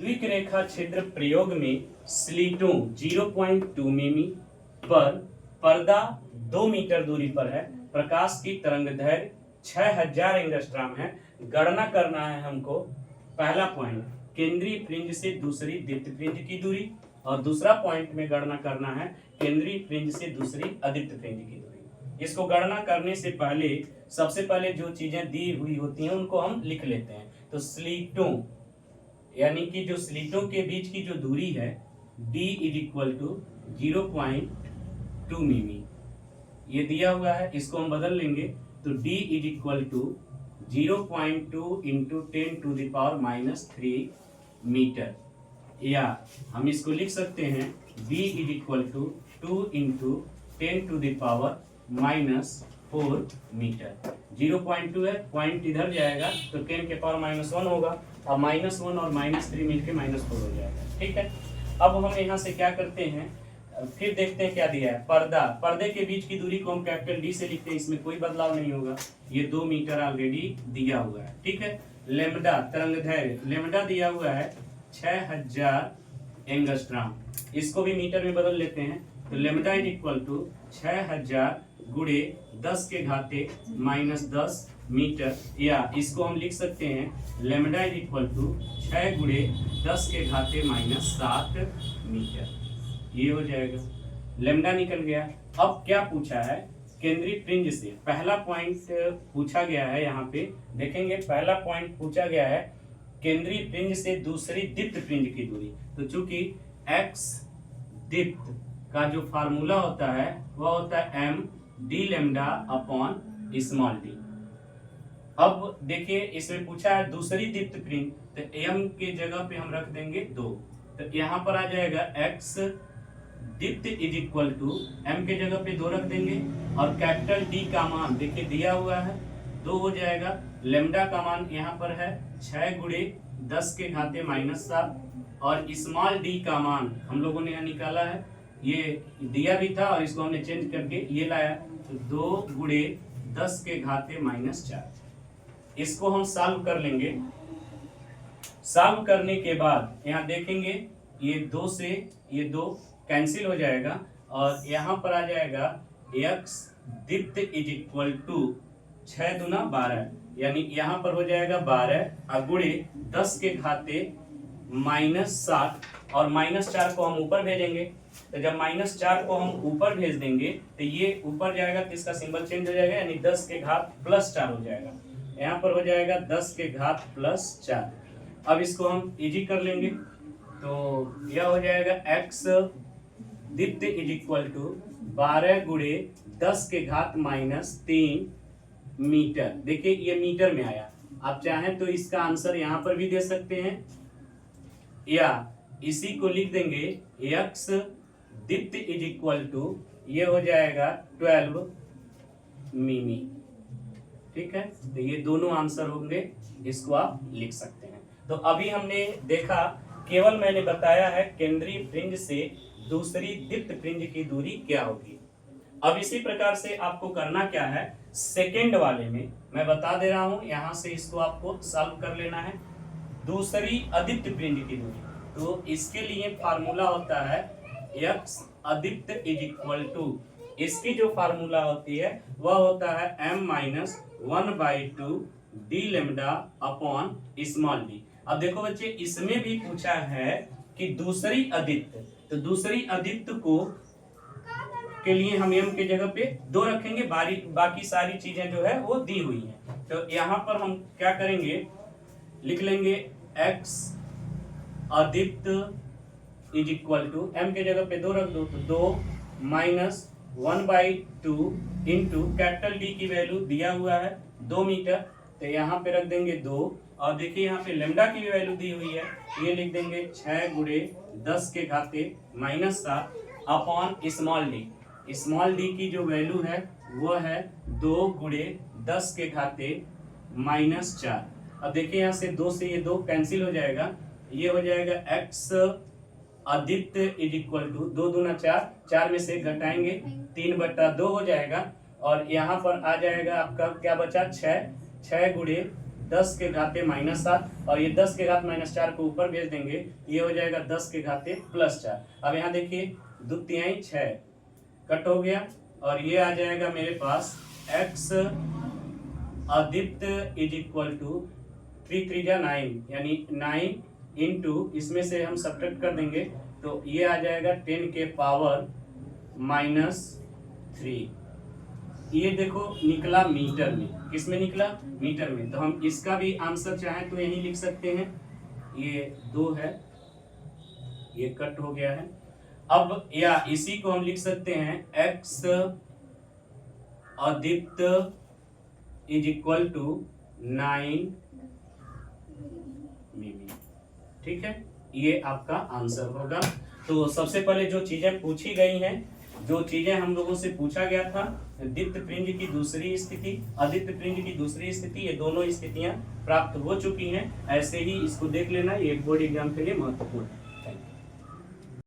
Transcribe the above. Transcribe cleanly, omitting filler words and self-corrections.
द्विक रेखा छिद्र प्रयोग में स्लीटों 0.2 मिमी पर पर्दा 2 मीटर दूरी पर है। प्रकाश की तरंगदैर्घ्य 6000 एंगस्ट्रॉम है। गणना करना है हमको। पहला पॉइंट केंद्रीय फ्रिंज से दूसरी दीप्त फ्रिंज की दूरी, और दूसरा पॉइंट में गणना करना है केंद्रीय फ्रिंज से दूसरी अदीप्त फ्रिंज की दूरी। इसको गणना करने से पहले सबसे पहले जो चीजें दी हुई होती हैं उनको हम लिख लेते हैं। तो स्लीटों यानी कि जो स्लीटों के बीच की जो दूरी है d इज इक्वल टू 0.2 मिमी, ये दिया हुआ है। इसको हम बदल लेंगे तो d is equal to 0.2 into 10⁻³ metre, या हम इसको लिख सकते हैं b is equal to 2 into 10⁻⁴ metre. 0.2 है, पॉइंट इधर जाएगा तो 10⁻⁻1 होगा, और -1 और -3 मिलके -4 हो जाएगा। ठीक है, अब हम यहाँ से क्या करते हैं, फिर देखते हैं क्या दिया है। पर्दे के बीच की दूरी को हम कैपिटल डी से लिखते हैं, इसमें कोई बदलाव नहीं होगा। ये 2 मीटर ऑलरेडी दिया हुआ है। ठीक है, लेमडा तरंगदैर्घ्य लेमडा दिया हुआ है 6000 एंगस्ट्रॉम, इसको भी मीटर में बदल लेते हैं। तो लेमडा इज इक्वल टू 6000 गुणे 10⁻⁻10 मीटर, या इसको हम लिख सकते हैं लेमडा इज इक्वल टू 6 गुणे 10⁻⁻7 मीटर। ये हो जाएगा, लेमडा निकल गया। अब क्या पूछा है, केंद्रीय फ्रिंज से पहला पॉइंट पूछा गया है। यहाँ पे देखेंगे पहला पॉइंट पूछा गया है केंद्रीय फ्रिंज से दूसरी दीप्त फ्रिंज की दूरी। तो चूंकि x दीप्त का जो फार्मूला होता है वह होता है m d lambda upon small d। अब देखिए इसमें पूछा है दूसरी दीप्त फ्रिंज, तो m के जगह पे हम रख देंगे 2, तो यहाँ पर आ जाएगा x दीप्त इज इक्वल टू m के जगह पे 2 रख देंगे, और कैपिटल D का मान देखिए दिया हुआ है 2 हो जाएगा। लेमडा का मान यहाँ पर है 6 गुणे 10⁻⁻7, और स्मॉल d का मान हम लोगों ने यहाँ निकाला है, ये दिया भी था और इसको हमने चेंज करके ये लाया, तो 2 गुणे 10⁻⁻4। इसको हम सॉल्व कर लेंगे। सॉल्व करने के बाद यहाँ देखेंगे ये 2 से ये 2 कैंसिल हो जाएगा, और यहाँ पर आ जाएगा x दीप्त इज इक्वल टू 6 दूना 12, यानी यहाँ पर हो जाएगा 12 गुणे 10⁻⁻7, और -4 को हम ऊपर भेजेंगे। तो जब -4 को हम ऊपर भेज देंगे तो ये ऊपर जाएगा तो इसका सिंबल चेंज हो जाएगा, यानी 10⁻+4 हो जाएगा। यहाँ पर हो जाएगा 10⁻+4। अब इसको हम इजी कर लेंगे, तो यह हो जाएगा x दीप्त इज इक्वल टू 12 गुणे 10⁻⁻3 मीटर। देखिए ये मीटर में आया, आप चाहें तो इसका आंसर यहाँ पर भी दे सकते हैं, या इसी को लिख देंगे x दीप्त इज इक्वल टू ये हो जाएगा 12 मिमी। ठीक है, तो ये दोनों आंसर होंगे, इसको आप लिख सकते हैं। तो अभी हमने देखा, केवल मैंने बताया है केंद्रीय फ्रिंज से दूसरी दीप्त फ्रिंज की दूरी क्या होगी। अब इसी प्रकार से आपको करना क्या है, सेकेंड वाले में मैं बता दे रहा हूं, यहां से इसको आपको सॉल्व कर लेना है। दूसरी अदीप्त फ्रिंज की दूरी, तो इसके लिए फार्मूला होता है x अदीप्त इज इक्वल टू, इसकी जो फार्मूला होती है वह होता है m-1/2 d lambda upon small d। अब देखो बच्चे, इसमें भी पूछा है कि दूसरी अदीप्त, तो दूसरी अदीप्त को के लिए हम m के जगह पे 2 रखेंगे, बाकी सारी चीजें जो है वो दी हुई हैं। तो यहाँ पर हम क्या करेंगे, लिख लेंगे x अदीप्त इज इक्वल टू m के जगह पे 2 रख दो, तो 2 -1/2 इंटू कैपिटल D की वैल्यू दिया हुआ है 2 मीटर, तो यहाँ पे रख देंगे 2, और देखिए यहाँ पे लेमडा की भी वैल्यू दी हुई है, ये लिख देंगे 6 गुणे 10⁻⁻7 upon small d। Small d की जो वैल्यू है वो है 2 गुणे 10⁻⁻4। अब देखिए यहाँ से 2 से ये 2 कैंसिल हो जाएगा, ये हो जाएगा x अदीप्त इज इक्वल टू 2 दूना 4, 4 में से घटाएंगे 3/2 हो जाएगा, और यहाँ पर आ जाएगा आपका क्या बचा 6 गुणे 10 के घाते -7 और ये 10 के घात -4 को ऊपर भेज देंगे, ये हो जाएगा 10 के घाते +4। अब यहाँ देखिए 2 तिहाई 6 कट हो गया और ये आ जाएगा मेरे पास x आदित्य इज इक्वल टू 3 3 जा 9 यानी 9 इंटू इसमें से हम सब्ट्रैक्ट कर देंगे तो ये आ जाएगा 10 के पावर -3। ये देखो निकला मीटर में, किस में निकला? मीटर में। तो हम इसका भी आंसर चाहें तो यही लिख सकते हैं, ये 2 है, ये कट हो गया है। अब या इसी को हम लिख सकते हैं x आदित्य इज इक्वल टू 9 मिमी। ठीक है, ये आपका आंसर होगा। तो सबसे पहले जो चीजें पूछी गई हैं, जो चीजें हम लोगों से पूछा गया था, द्वितीय प्रिंज की दूसरी स्थिति, अद्वितीय प्रिंज की दूसरी स्थिति, ये दोनों स्थितियां प्राप्त हो चुकी हैं। ऐसे ही इसको देख लेना, ये बोर्ड एग्जाम के लिए महत्वपूर्ण है। Thank you.